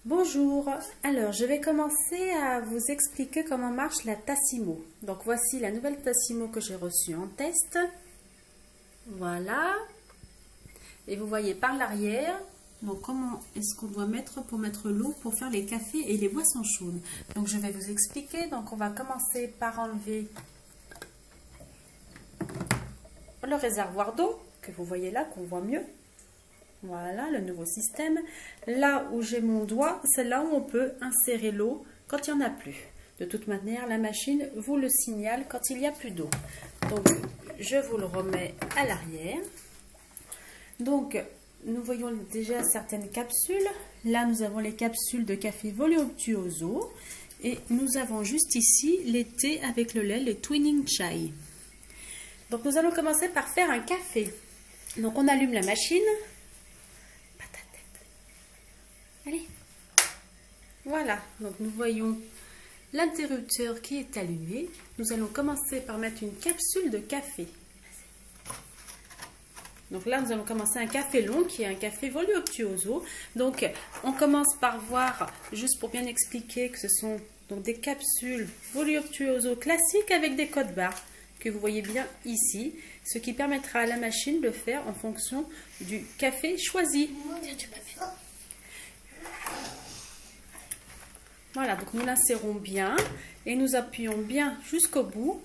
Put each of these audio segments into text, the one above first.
Bonjour, alors je vais commencer à vous expliquer comment marche la Tassimo. Donc voici la nouvelle Tassimo que j'ai reçue en test. Voilà. Et vous voyez par l'arrière, donc comment est-ce qu'on doit mettre pour mettre l'eau pour faire les cafés et les boissons chaudes. Donc je vais vous expliquer. Donc on va commencer par enlever le réservoir d'eau que vous voyez là, qu'on voit mieux. Voilà, le nouveau système. Là où j'ai mon doigt, c'est là où on peut insérer l'eau quand il n'y en a plus. De toute manière, la machine vous le signale quand il n'y a plus d'eau. Donc, je vous le remets à l'arrière. Donc, nous voyons déjà certaines capsules. Là, nous avons les capsules de café Voluptuoso. Et nous avons juste ici les thés avec le lait, les Twinning Chai. Donc, nous allons commencer par faire un café. Donc, on allume la machine. Allez, voilà, donc nous voyons l'interrupteur qui est allumé. Nous allons commencer par mettre une capsule de café. Donc là, nous allons commencer un café long qui est un café Voluptuoso. Donc, on commence par voir, juste pour bien expliquer, que ce sont donc des capsules Voluptuoso classiques avec des codes barres que vous voyez bien ici, ce qui permettra à la machine de faire en fonction du café choisi. Voilà, donc nous l'insérons bien et nous appuyons bien jusqu'au bout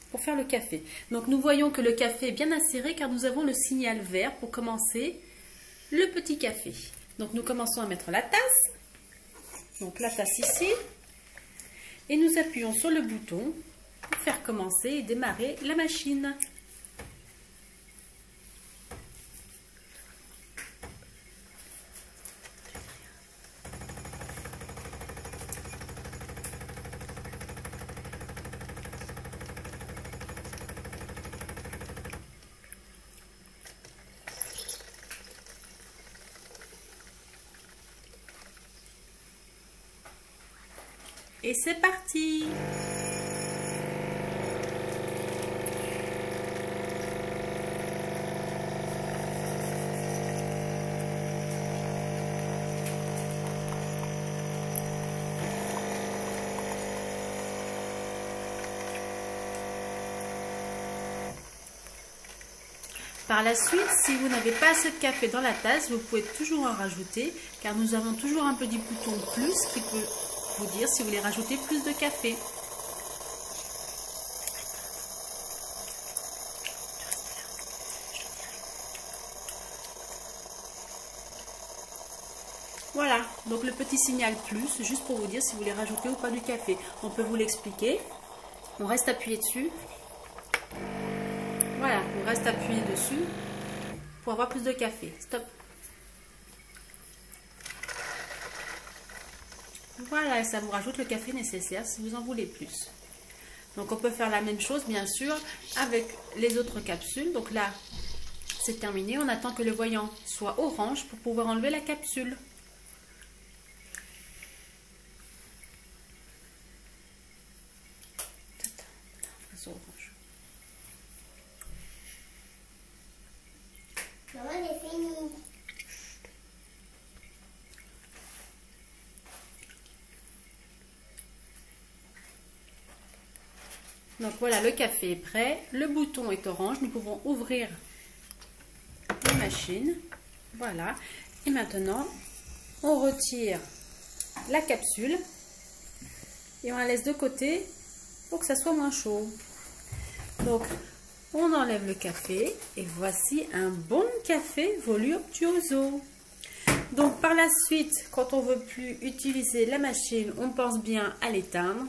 pour faire le café. Donc nous voyons que le café est bien inséré car nous avons le signal vert pour commencer le petit café. Donc nous commençons à mettre la tasse, donc la tasse ici, et nous appuyons sur le bouton pour faire commencer et démarrer la machine. Et c'est parti! Par la suite, si vous n'avez pas assez de café dans la tasse, vous pouvez toujours en rajouter, car nous avons toujours un petit bouton plus qui peut vous dire si vous voulez rajouter plus de café. Voilà, donc le petit signal plus, juste pour vous dire si vous voulez rajouter ou pas du café. On peut vous l'expliquer. On reste appuyé dessus. Voilà, on reste appuyé dessus pour avoir plus de café. Stop. Voilà, ça vous rajoute le café nécessaire si vous en voulez plus. Donc on peut faire la même chose bien sûr avec les autres capsules. Donc là, c'est terminé. On attend que le voyant soit orange pour pouvoir enlever la capsule. Orange. Maman, j'ai fini. Donc voilà, le café est prêt. Le bouton est orange. Nous pouvons ouvrir la machine. Voilà. Et maintenant, on retire la capsule et on la laisse de côté pour que ça soit moins chaud. Donc, on enlève le café et voici un bon café Voluptuoso. Donc, par la suite, quand on ne veut plus utiliser la machine, on pense bien à l'éteindre.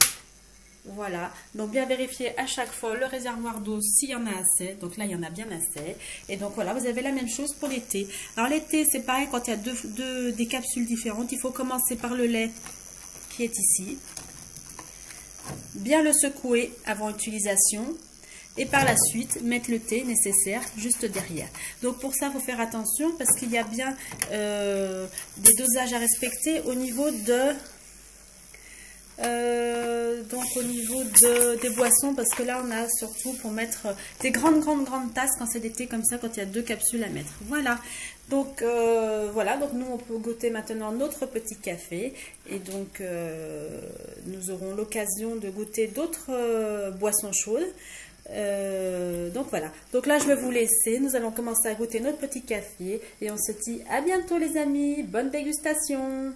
Voilà, donc bien vérifier à chaque fois le réservoir d'eau s'il y en a assez. Donc là, il y en a bien assez. Et donc voilà, vous avez la même chose pour les thés. Alors les thés, c'est pareil, quand il y a des capsules différentes, il faut commencer par le lait qui est ici. Bien le secouer avant utilisation. Et par la suite, mettre le thé nécessaire juste derrière. Donc pour ça, il faut faire attention parce qu'il y a bien des dosages à respecter au niveau Donc au niveau des boissons, parce que là on a surtout pour mettre des grandes tasses quand c'est l'été comme ça, quand il y a 2 capsules à mettre. Voilà. Donc voilà, donc nous on peut goûter maintenant notre petit café et donc nous aurons l'occasion de goûter d'autres boissons chaudes. Donc voilà, donc là je vais vous laisser, nous allons commencer à goûter notre petit café et on se dit à bientôt les amis, bonne dégustation.